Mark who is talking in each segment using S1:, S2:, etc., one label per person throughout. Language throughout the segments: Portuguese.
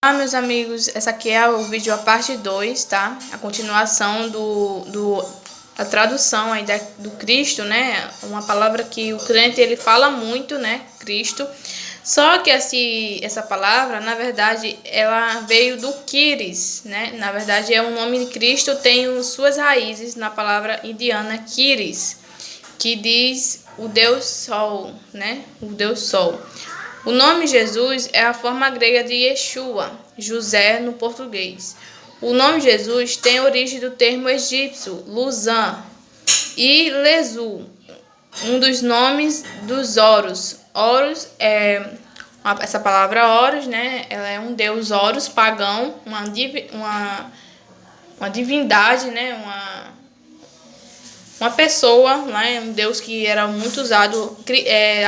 S1: Olá, meus amigos, essa aqui é o vídeo a parte 2, tá? A continuação a tradução aí do Cristo, né? Uma palavra que o crente ele fala muito, né? Cristo. Só que essa palavra, na verdade, ela veio do Kyries, né? Na verdade, é um nome de Cristo, tem suas raízes na palavra indiana Kyries, que diz o Deus Sol, né? O Deus Sol. O nome Jesus é a forma grega de Yeshua, José no português. O nome Jesus tem origem do termo egípcio, Luzan, e Lezu, um dos nomes dos Horus. Horus essa palavra Horus, né? Ela é um deus Horus pagão, uma divindade, né? Uma pessoa, né, um deus que era muito usado,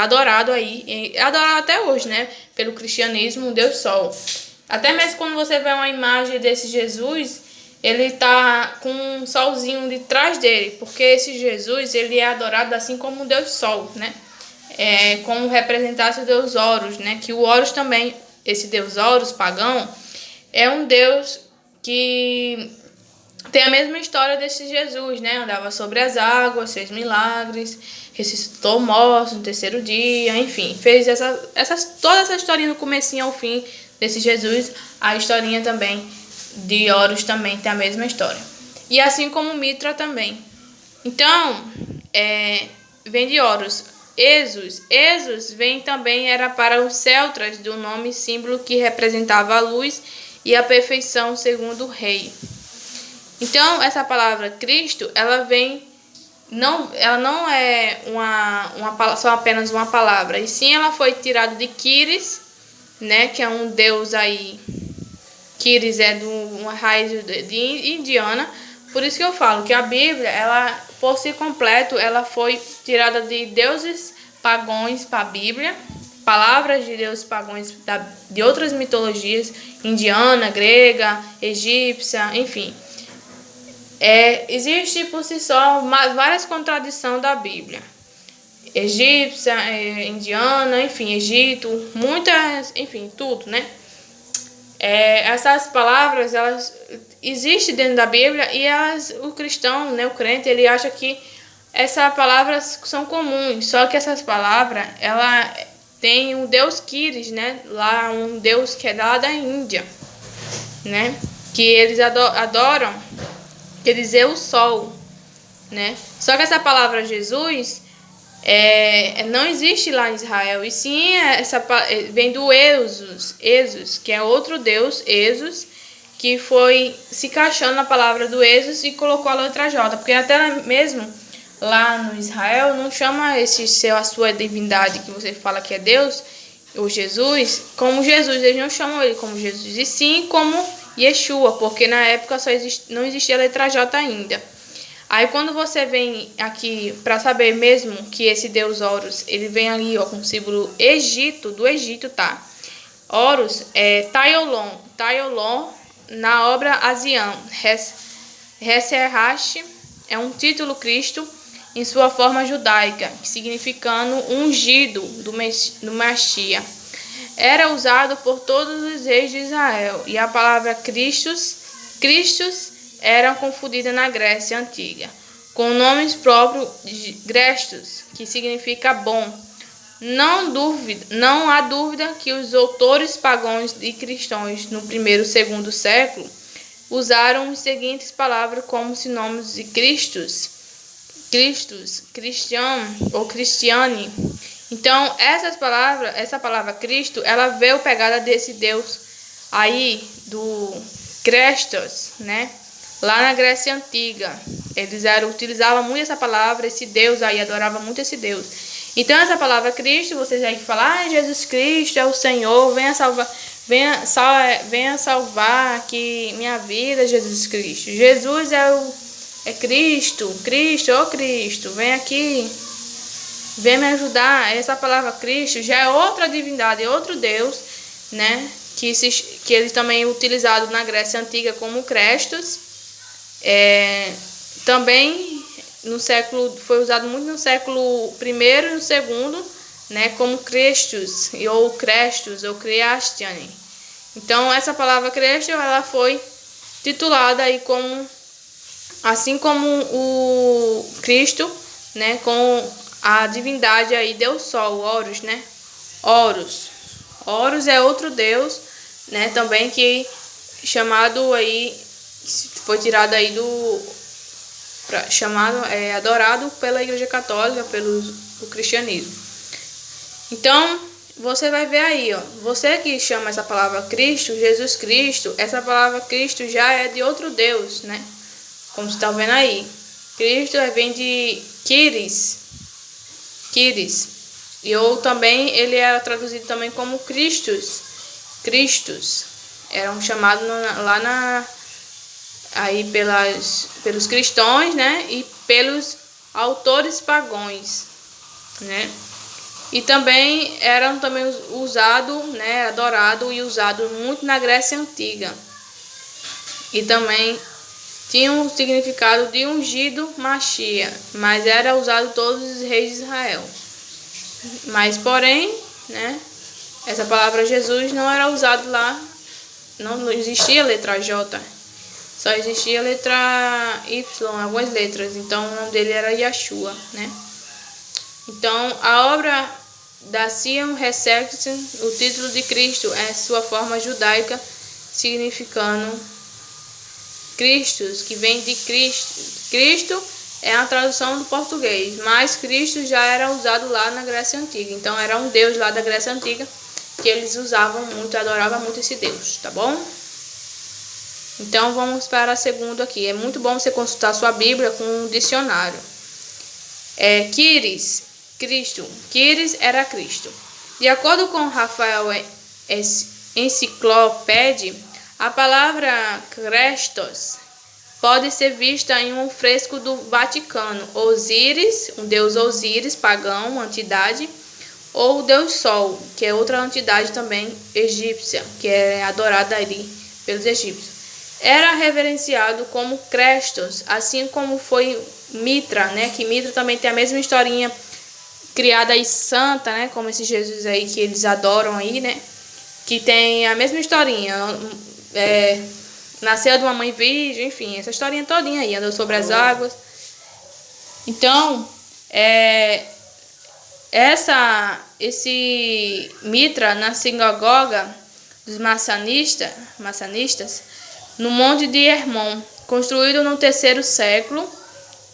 S1: adorado aí, e adorado até hoje, né, pelo cristianismo, o Deus Sol. Até mesmo quando você vê uma imagem desse Jesus, ele tá com um solzinho de trás dele, porque esse Jesus, ele é adorado assim como o Deus Sol, né, como representasse o Deus Horus, né, que o Horus também, esse Deus Horus pagão, é um Deus que tem a mesma história desse Jesus, né? Andava sobre as águas, fez milagres, ressuscitou mortos no terceiro dia, enfim, fez toda essa historinha do comecinho ao fim desse Jesus. A historinha também de Horus também tem a mesma história. E assim como Mitra também. Então, vem de Horus. Esos vem também, era para os celtas, do nome símbolo que representava a luz e a perfeição segundo o rei. Então, essa palavra Cristo, ela não é só apenas uma palavra, e sim ela foi tirada de Kyries, né, que é um deus aí. Kyries é de uma raiz de indiana, por isso que eu falo que a Bíblia, ela, por si completo, ela foi tirada de deuses pagãos para a Bíblia, palavras de deuses pagãos de outras mitologias, indiana, grega, egípcia, enfim. Existe por si só várias contradições da Bíblia. Egípcia, indiana, enfim, Egito, muitas, enfim, tudo, né? Essas palavras, elas existem dentro da Bíblia e o cristão, né, o crente, ele acha que essas palavras são comuns, só que essas palavras, ela tem o Deus Kyries, né? Lá, um Deus que é lá da Índia, né? Que eles adoram. Quer dizer o sol, né? Só que essa palavra Jesus não existe lá em Israel, e sim vem do Esos, que é outro deus, Esos, que foi se encaixando na palavra do Esos e colocou a letra J, porque até mesmo lá no Israel não chama a sua divindade que você fala que é Deus, ou Jesus, como Jesus, eles não chamam ele como Jesus, e sim como Yeshua, porque na época não existia a letra J ainda. Aí quando você vem aqui para saber mesmo que esse deus Horus, ele vem ali, ó, com o símbolo do Egito, tá? Horus é Taiolon na obra Asian. Heserash é um título Cristo em sua forma judaica, significando ungido do Messias. Era usado por todos os reis de Israel, e a palavra Cristos era confundida na Grécia Antiga, com nomes próprios de Grestos, que significa bom. Não há dúvida que os autores pagãos e cristãos no primeiro e segundo século usaram as seguintes palavras como sinônimos de Cristos, Cristian ou Cristiane. Então, essa palavra Cristo, ela veio pegada desse Deus aí, do Crestos, né? Lá na Grécia Antiga. Eles utilizavam muito essa palavra, esse Deus aí, adorava muito esse Deus. Então, essa palavra Cristo, vocês aí que falam, Jesus Cristo é o Senhor, venha salvar aqui minha vida, Jesus Cristo. Jesus é Cristo, ô Cristo, vem aqui. Vem me ajudar. Essa palavra Cristo já é outra divindade, é outro Deus, né? Que ele também é utilizado na Grécia Antiga como Crestos. Também foi usado muito no século I e no segundo, né? Como Crestos ou Cristiane. Então, essa palavra Cristo, ela foi titulada aí como, assim como o Cristo, né, com a divindade aí, Deus Sol, Horus, né? Horus. Horus é outro deus, né, também que chamado aí, foi tirado aí chamado, adorado pela Igreja Católica, pelo cristianismo. Então, você vai ver aí, ó, você que chama essa palavra Cristo, Jesus Cristo, essa palavra Cristo já é de outro Deus, né? Como você está vendo aí. Cristo vem de Kyries. E ou também ele era traduzido também como Cristos. Eram chamados aí pelos cristãos, né? E pelos autores pagãos, né? E também eram usado, né, adorado e usado muito na Grécia Antiga. E também tinha um significado de ungido Machia, mas era usado todos os reis de Israel. Mas porém, né, essa palavra Jesus não era usada lá, não existia a letra J, só existia a letra Y, algumas letras. Então o nome dele era Yeshua, né? Então a obra da Sion Resurrection, o título de Cristo é sua forma judaica, significando Cristos, que vem de Cristo. Cristo é a tradução do português, mas Cristo já era usado lá na Grécia Antiga. Então era um deus lá da Grécia Antiga que eles usavam muito, adoravam muito esse deus, tá bom? Então vamos para a segunda aqui. É muito bom você consultar sua Bíblia com um dicionário. Kyries, Cristo. Kyries era Cristo. De acordo com Rafael Enciclopédia, a palavra Christos pode ser vista em um fresco do Vaticano. Osíris, um deus Osíris, pagão, uma entidade, ou o deus Sol, que é outra entidade também egípcia, que é adorada ali pelos egípcios. Era reverenciado como Crestos, assim como foi Mitra, né? Que Mitra também tem a mesma historinha criada aí santa, né? Como esse Jesus aí que eles adoram aí, né? Que tem a mesma historinha. Nasceu de uma mãe virgem, enfim, essa historinha todinha aí, andou sobre as águas. Então, esse Mitra na sinagoga dos maçanistas, no Monte de Hermon, construído no 3º século,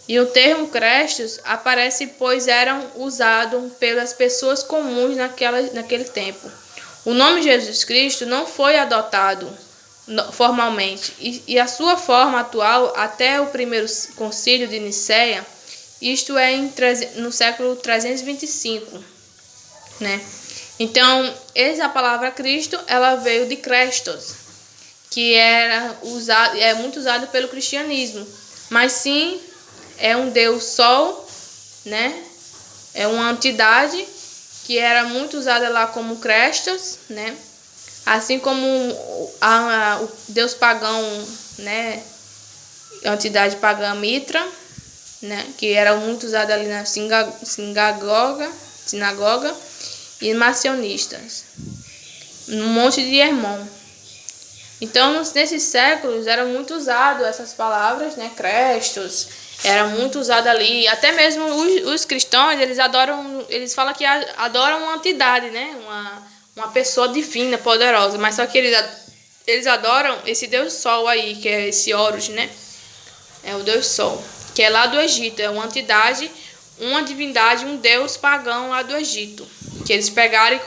S1: e o termo Crestos aparece pois eram usados pelas pessoas comuns naquele tempo. O nome Jesus Cristo não foi adotado formalmente, e a sua forma atual até o primeiro concílio de Nicéia, isto é no século 325, né? Então, essa palavra Cristo, ela veio de Crestos, que é muito usado pelo cristianismo, mas sim é um deus Sol, né? É uma entidade que era muito usada lá como Crestos, né? Assim como o deus pagão, né? A entidade pagã Mitra, né? Que era muito usada ali na sinagoga e macionistas, no Monte de Hermon. Então, nesses séculos, eram muito usadas essas palavras, né? Crestos, era muito usada ali. Até mesmo os cristãos, eles falam que adoram uma entidade, né? Uma pessoa divina, poderosa. Mas só que eles adoram esse Deus Sol aí, que é esse Horus, né? É o Deus Sol, que é lá do Egito. É uma entidade, uma divindade, um Deus pagão lá do Egito. Que eles pegaram e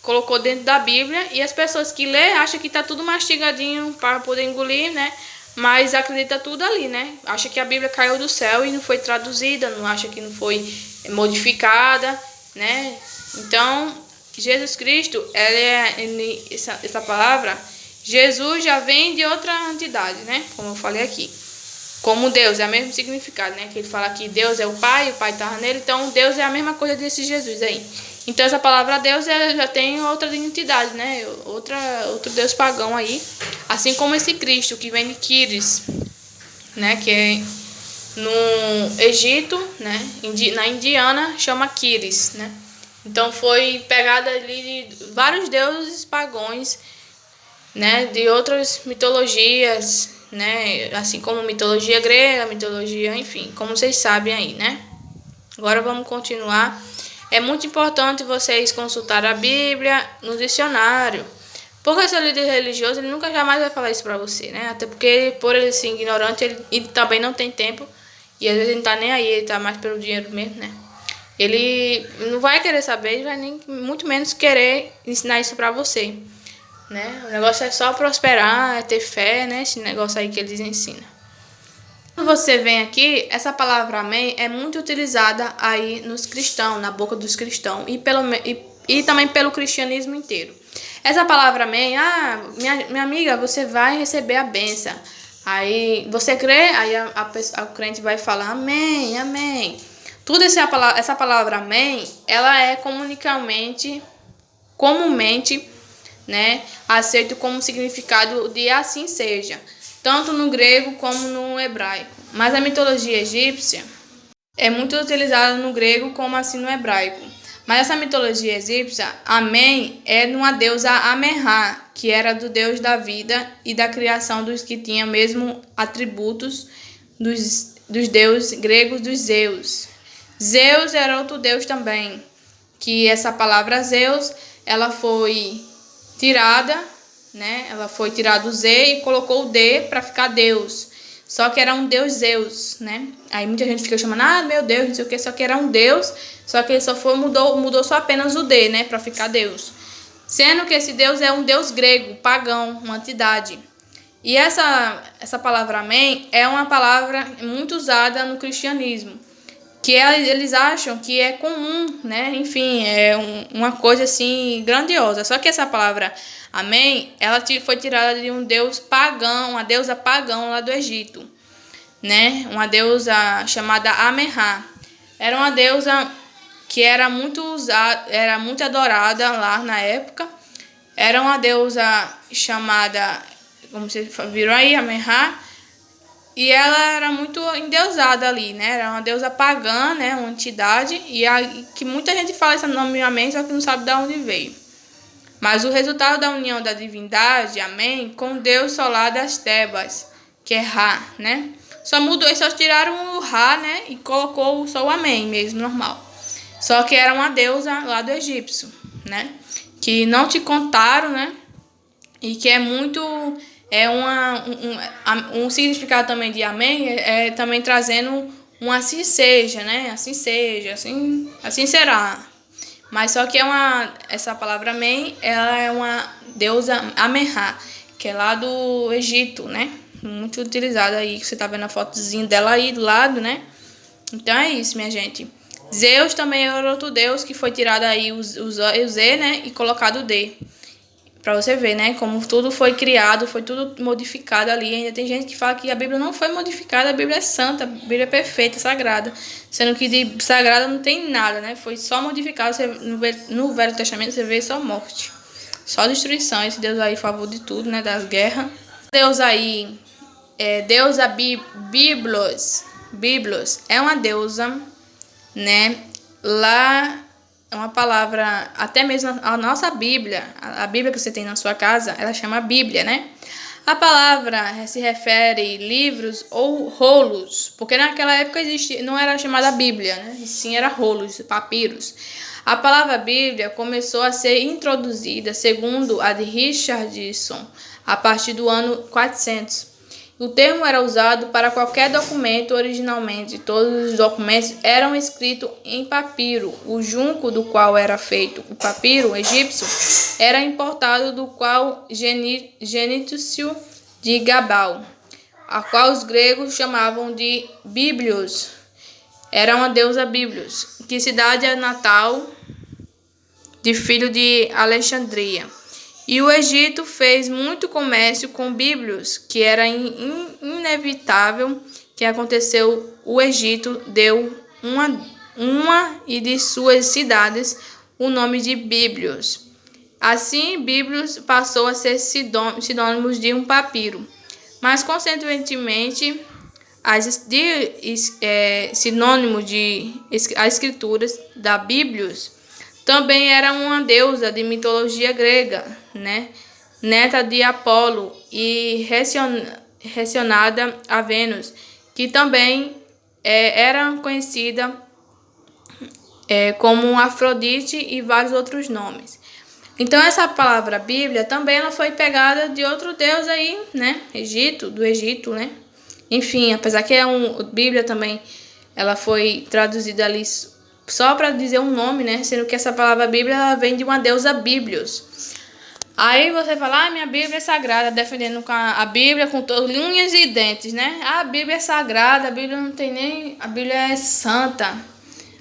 S1: colocou dentro da Bíblia, e as pessoas que lê acham que tá tudo mastigadinho para poder engolir, né? Mas acredita tudo ali, né? Acha que a Bíblia caiu do céu e não foi traduzida, não acha que não foi modificada, né? Então, Jesus Cristo, essa palavra, Jesus já vem de outra entidade, né? Como eu falei aqui. Como Deus, é o mesmo significado, né? Que ele fala que Deus é o Pai estava nele, então Deus é a mesma coisa desse Jesus aí. Então essa palavra Deus já tem outra identidade, né? Outro Deus pagão aí. Assim como esse Cristo que vem de Kyries, né? Que é no Egito, né? Na Indiana chama Kyries, né? Então foi pegada ali de vários deuses pagãos né, de outras mitologias, né, assim como mitologia grega, mitologia, enfim, como vocês sabem aí, né? Agora vamos continuar. É muito importante vocês consultar a Bíblia no dicionário. Porque seu líder religioso, ele nunca jamais vai falar isso pra você, né? Até porque, por ele ser ignorante, ele também não tem tempo. E às vezes ele não tá nem aí, ele tá mais pelo dinheiro mesmo, né? Ele não vai querer saber, ele vai nem muito menos querer ensinar isso pra você, né? O negócio é só prosperar, é ter fé, né? Esse negócio aí que eles ensinam. Quando você vem aqui, essa palavra amém é muito utilizada aí nos cristãos, na boca dos cristãos e também pelo cristianismo inteiro. Essa palavra amém, minha amiga, você vai receber a bênção. Aí você crê, aí a crente vai falar amém, amém. Tudo essa palavra amém, ela é comumente, né, aceito como significado de assim seja, tanto no grego como no hebraico. Mas a mitologia egípcia é muito utilizada no grego como assim no hebraico. Mas essa mitologia egípcia, Amém, é numa deusa Amenrá, que era do deus da vida e da criação dos que tinham mesmo atributos dos deuses gregos dos Zeus. Zeus era outro deus também, que essa palavra Zeus, ela foi tirada, né? Ela foi tirada o Z e colocou o D para ficar Deus. Só que era um deus Zeus, né? Aí muita gente fica chamando, meu Deus, não sei o que, só que era um deus, só que ele mudou só apenas o D, né, para ficar Deus. Sendo que esse deus é um deus grego, pagão, uma entidade. E essa palavra amém é uma palavra muito usada no cristianismo, que eles acham que é comum, né? Enfim, é uma coisa assim grandiosa. Só que essa palavra amém, ela foi tirada de um deus pagão, uma deusa pagão lá do Egito, né? Uma deusa chamada Amenrá. Era uma deusa que era muito usada, era muito adorada lá na época. Era uma deusa chamada, como vocês viram aí, Amenrá. E ela era muito endeusada ali, né? Era uma deusa pagã, né? Uma entidade. Que muita gente fala esse nome Amém, só que não sabe de onde veio. Mas o resultado da união da divindade, Amém, com Deus solar das Tebas, que é Ra, né? Eles só tiraram o Ra, né? E colocou só o Amém mesmo, normal. Só que era uma deusa lá do egípcio, né? Que não te contaram, né? E que é muito... um significado também de amém é também trazendo um assim seja, né? Assim seja, assim será. Mas só que essa palavra amém, ela é uma deusa Amenrá, que é lá do Egito, né? Muito utilizada aí, que você tá vendo a fotozinha dela aí do lado, né? Então é isso, minha gente. Zeus também era outro deus que foi tirado aí o Z, né? E colocado o D. Pra você ver, né? Como tudo foi criado, foi tudo modificado ali. Ainda tem gente que fala que a Bíblia não foi modificada, a Bíblia é santa, a Bíblia é perfeita, sagrada. Sendo que de sagrada não tem nada, né? Foi só modificado. No Velho Testamento você vê só morte, só destruição. Esse Deus aí, a favor de tudo, né? Das guerras. Deus aí, deusa Biblos, é uma deusa, né? Lá... É uma palavra, até mesmo a nossa Bíblia, a Bíblia que você tem na sua casa, ela chama Bíblia, né? A palavra se refere livros ou rolos, porque naquela época não era chamada Bíblia, né? E sim era rolos, papiros. A palavra Bíblia começou a ser introduzida, segundo a de Richardson, a partir do ano 400. O termo era usado para qualquer documento. Originalmente, todos os documentos eram escritos em papiro. O junco do qual era feito o papiro egípcio era importado do qual Genício de Gabal, a qual os gregos chamavam de Bíblios. Era uma deusa Bíblios, que cidade é natal de filho de Alexandria. E o Egito fez muito comércio com Bíblios, que era inevitável que aconteceu. O Egito deu uma e de suas cidades o nome de Bíblios. Assim, Bíblios passou a ser sinônimos de um papiro. Mas, consequentemente, sinônimo de as escrituras da Bíblios também era uma deusa de mitologia grega, né? neta de Apolo e relacionada a Vênus, que também era conhecida como Afrodite e vários outros nomes. Então essa palavra Bíblia também ela foi pegada de outro deus aí, né? Do Egito, né? Enfim, apesar que Bíblia também ela foi traduzida ali só para dizer um nome, né? Sendo que essa palavra Bíblia ela vem de uma deusa Bíblios. Aí você fala, minha Bíblia é sagrada, defendendo a Bíblia com unhas e dentes, né? A Bíblia é sagrada, a Bíblia não tem nem... A Bíblia é santa,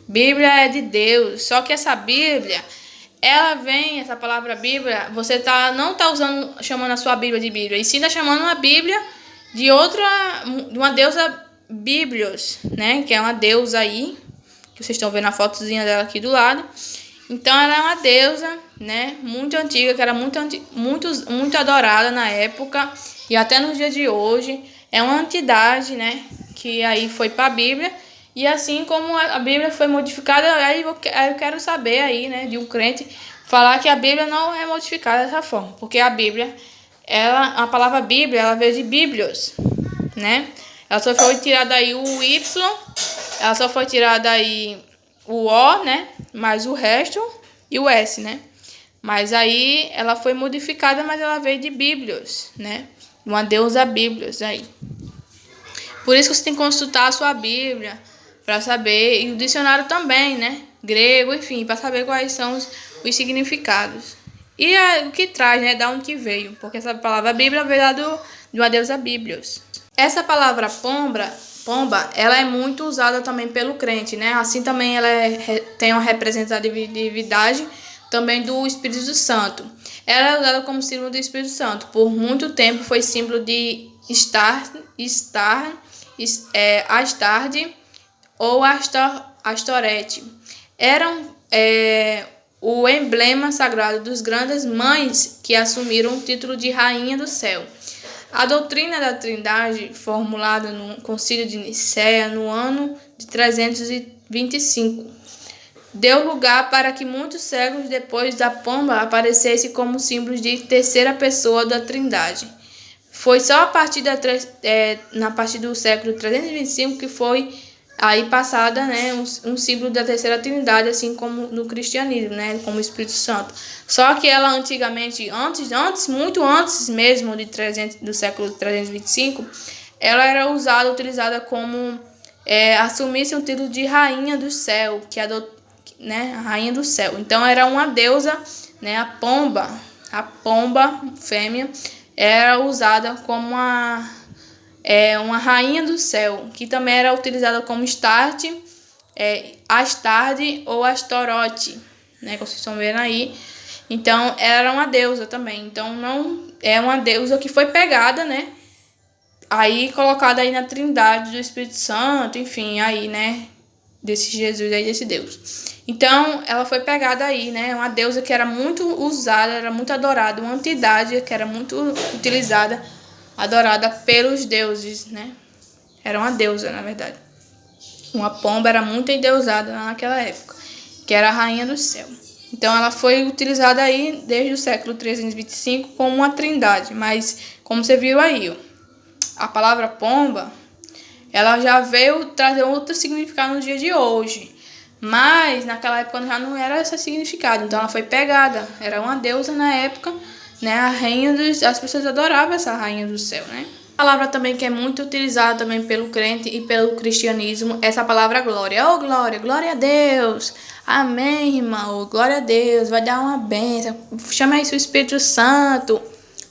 S1: Bíblia é de Deus. Só que essa Bíblia, essa palavra Bíblia, você não tá chamando a sua Bíblia de Bíblia, e sim tá chamando uma Bíblia de uma deusa Bíblios, né? Que é uma deusa aí, que vocês estão vendo a fotozinha dela aqui do lado. Então ela é uma deusa, né, muito antiga, que era muito adorada na época e até nos dias de hoje. É uma entidade, né, que aí foi para a Bíblia. E assim como a Bíblia foi modificada, aí eu quero saber aí, né, de um crente falar que a Bíblia não é modificada dessa forma, porque a Bíblia, a palavra Bíblia, ela veio de Bíblios, né? Ela só foi tirada aí o Y, ela só foi tirada aí o O, né? Mais o resto e o S, né? Mas aí ela foi modificada, mas ela veio de Bíblios, né? Uma deusa Bíblios aí. Por isso que você tem que consultar a sua Bíblia para saber, e o dicionário também, né? Grego, enfim, para saber quais são os significados. E o que traz, né? Da onde que veio. Porque essa palavra Bíblia veio lá de uma deusa Bíblios. Essa palavra pomba, ela é muito usada também pelo crente, né? Assim também ela tem uma representatividade também do Espírito Santo. Ela é usada como símbolo do Espírito Santo. Por muito tempo foi símbolo de Astarte ou Astorete. Eram o emblema sagrado dos grandes mães que assumiram o título de Rainha do Céu. A doutrina da Trindade, formulada no Concílio de Nicéia no ano de 325, deu lugar para que muitos séculos depois da pomba aparecesse como símbolo de terceira pessoa da Trindade. Foi só a partir do século 325 que foi aí passada, né, um símbolo da terceira Trindade, assim como no cristianismo, né, como o Espírito Santo. Só que ela antigamente, muito antes mesmo do século 325, ela era utilizada como assumisse o título de Rainha do Céu, né, a Rainha do Céu. Então era uma deusa, né, a pomba fêmea era usada como uma rainha do céu, que também era utilizada como Astarte ou Astorote, né, que vocês estão vendo aí. Então, era uma deusa também. Então, não é uma deusa que foi pegada, né, aí colocada aí na Trindade do Espírito Santo, enfim, aí, né, desse Jesus aí, desse Deus. Então, ela foi pegada aí, né, uma deusa que era muito usada, era muito adorada, uma entidade que era muito utilizada, adorada pelos deuses, né? Era uma deusa, na verdade. Uma pomba era muito endeusada naquela época, que era a rainha do céu. Então, ela foi utilizada aí desde o século 325 como uma trindade. Mas, como você viu aí, ó, a palavra pomba, ela já veio trazer outro significado no dia de hoje. Mas, naquela época já não era esse significado. Então, ela foi pegada. Era uma deusa na época, né, as pessoas adoravam essa rainha do céu, né? A palavra também que é muito utilizada também pelo crente e pelo cristianismo, essa palavra glória. Oh, glória, glória a Deus. Amém, irmão. Glória a Deus. Vai dar uma bênção. Chama aí seu Espírito Santo.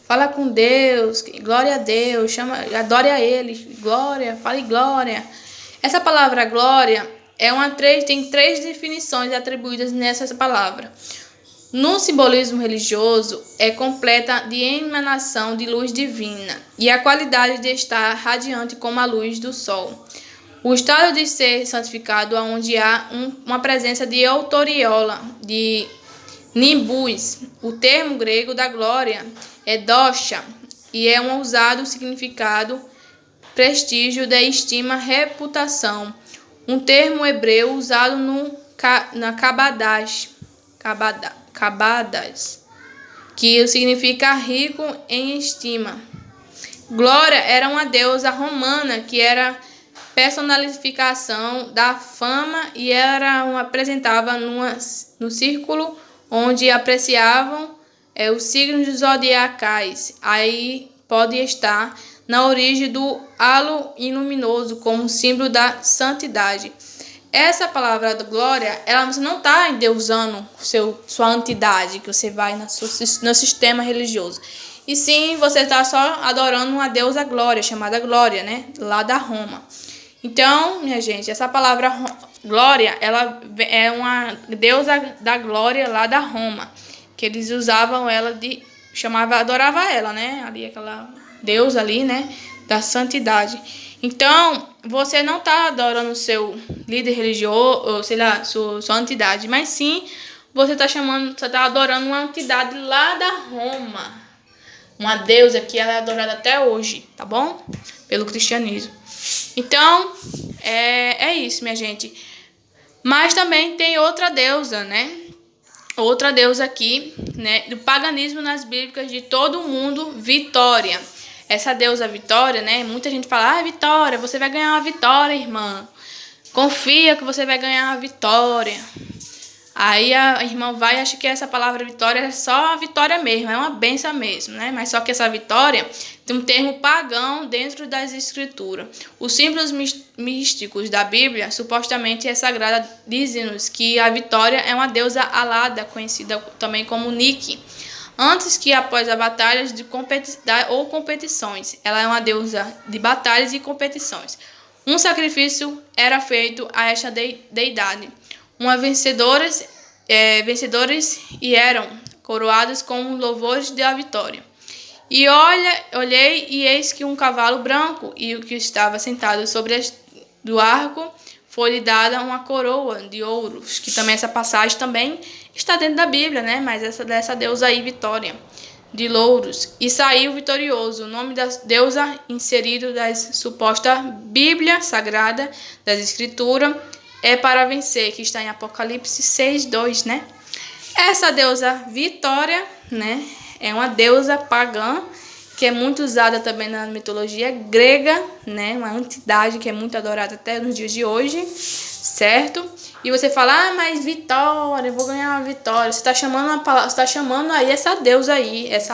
S1: Fala com Deus. Glória a Deus. Adore a Ele. Glória. Fale glória. Essa palavra glória tem 3 definições atribuídas nessa palavra. No simbolismo religioso, é completa de emanação de luz divina e a qualidade de estar radiante como a luz do sol. O estado de ser santificado onde há uma presença de autoriola, de nimbus. O termo grego da glória é dosha e é um usado significado prestígio de estima, reputação. Um termo hebreu usado na Kabbadash, que significa rico em estima. Glória era uma deusa romana que era personificação da fama e apresentava no círculo onde apreciavam os signos zodiacais. Aí pode estar na origem do halo luminoso como símbolo da santidade. Essa palavra da glória, você não está endeusando sua entidade que você vai no sistema religioso. E sim, você está só adorando uma deusa glória, chamada Glória, né? Lá da Roma. Então, minha gente, essa palavra glória, ela é uma deusa da glória lá da Roma. Que eles usavam ela adorava ela, né? Ali aquela deusa ali, né? Da santidade. Então, você não está adorando o seu líder religioso, ou sei lá, sua entidade, mas sim, você está adorando uma entidade lá da Roma. Uma deusa que ela é adorada até hoje, tá bom? Pelo cristianismo. Então, é isso, minha gente. Mas também tem outra deusa, né? Outra deusa aqui, né? Do paganismo nas bíblicas de todo mundo, Vitória. Essa deusa Vitória, né? Muita gente fala, Vitória, você vai ganhar uma vitória, irmã. Confia que você vai ganhar uma vitória. Aí a irmã vai e acha que essa palavra vitória é só a vitória mesmo, é uma benção mesmo, né? Mas só que essa vitória tem um termo pagão dentro das escrituras. Os símbolos místicos da Bíblia supostamente é sagrada, dizem-nos que a vitória é uma deusa alada, conhecida também como Nike. Antes que após as batalhas ou competições, ela é uma deusa de batalhas e competições. Um sacrifício era feito a esta deidade. Vencedores e eram coroados com louvores da vitória. E olhei e eis que um cavalo branco e o que estava sentado sobre do arco foi-lhe dada uma coroa de ouros, que também essa passagem também está dentro da Bíblia, né? Mas dessa deusa aí, Vitória, de louros, e saiu vitorioso. O nome da deusa inserido das suposta Bíblia Sagrada das Escrituras é para vencer, que está em Apocalipse 6:2, né? Essa deusa Vitória, né, é uma deusa pagã que é muito usada também na mitologia grega, né? Uma entidade que é muito adorada até nos dias de hoje, certo? E você fala, mas Vitória, eu vou ganhar uma vitória. Você está chamando aí essa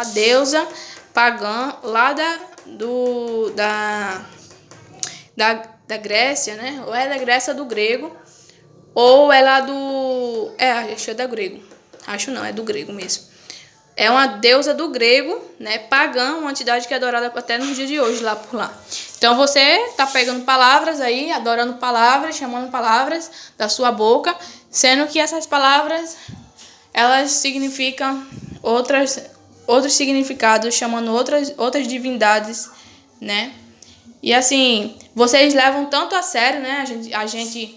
S1: deusa pagã lá da Grécia, né? Ou é da Grécia do grego, ou é lá do... acho que é do grego. Acho não, é do grego mesmo. É uma deusa do grego, né? Pagã, uma entidade que é adorada até nos dias de hoje, lá por lá. Então você tá pegando palavras aí, adorando palavras, chamando palavras da sua boca, sendo que essas palavras, elas significam outros significados, chamando outras divindades, né? E assim, vocês levam tanto a sério, né? A gente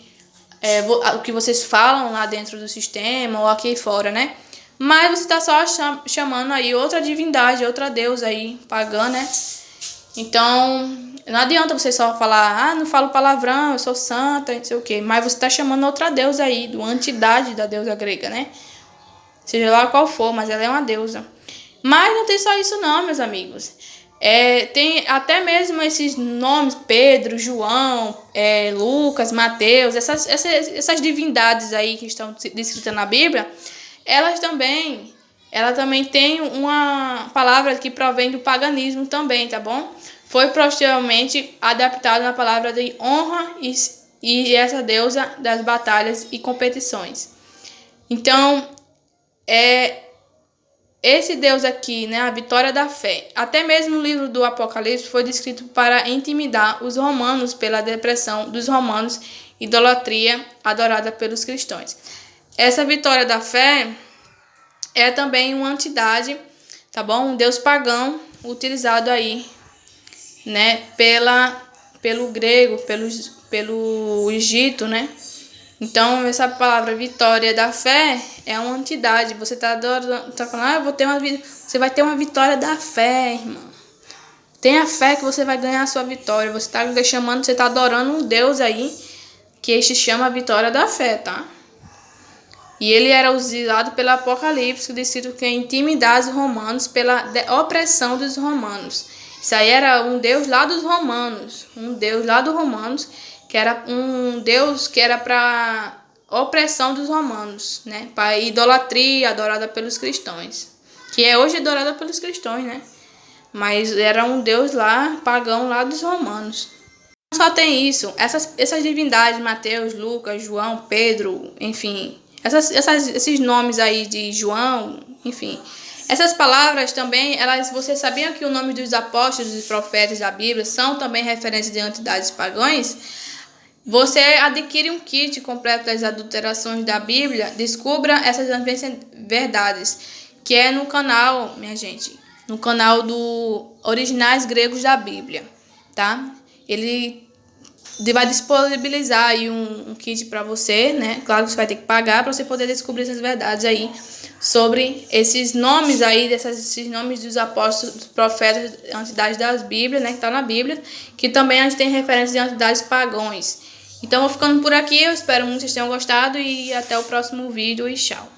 S1: o que vocês falam lá dentro do sistema ou aqui fora, né? Mas você está só chamando aí outra divindade, outra deusa aí, pagã, né? Então, não adianta você só falar, não falo palavrão, eu sou santa, não sei o quê. Mas você está chamando outra deusa aí, uma entidade da deusa grega, né? Seja lá qual for, mas ela é uma deusa. Mas não tem só isso não, meus amigos. Tem até mesmo esses nomes, Pedro, João, Lucas, Mateus, essas divindades aí que estão descritas na Bíblia, ela também tem uma palavra que provém do paganismo também, tá bom? Foi posteriormente adaptada na palavra de honra e essa deusa das batalhas e competições. Então, esse Deus aqui, né, a vitória da fé, até mesmo no livro do Apocalipse foi descrito para intimidar os romanos pela depressão dos romanos, idolatria adorada pelos cristãos. Essa vitória da fé é também uma entidade, tá bom? Um deus pagão utilizado aí, né, pelo grego, pelo Egito, né? Então, essa palavra vitória da fé é uma entidade. Você tá falando, você vai ter uma vitória da fé, irmão. Tenha fé que você vai ganhar a sua vitória. Você tá adorando um Deus aí que se chama a vitória da fé, tá? E ele era usado pelo Apocalipse, descrito que intimidade os romanos pela opressão dos romanos. Isso aí era um deus lá dos romanos, um deus lá dos romanos, que era um deus que era para opressão dos romanos, né? Para idolatria adorada pelos cristãos, que é hoje adorada pelos cristãos, né? Mas era um deus lá, pagão lá dos romanos. Não só tem isso, essas divindades, Mateus, Lucas, João, Pedro, enfim, esses nomes aí de João, enfim, essas palavras também, vocês sabiam que o nome dos apóstolos e profetas da Bíblia são também referências de entidades pagãs? Você adquire um kit completo das adulterações da Bíblia, descubra essas verdades, que é no canal, minha gente, no canal do Originais Gregos da Bíblia, tá? Ele vai disponibilizar aí um kit para você, né? Claro que você vai ter que pagar para você poder descobrir essas verdades aí sobre esses nomes aí, esses nomes dos apóstolos, dos profetas, entidades das Bíblias, né? Que tá na Bíblia, que também a gente tem referências de entidades pagãos. Então, vou ficando por aqui. Eu espero muito que vocês tenham gostado e até o próximo vídeo e tchau.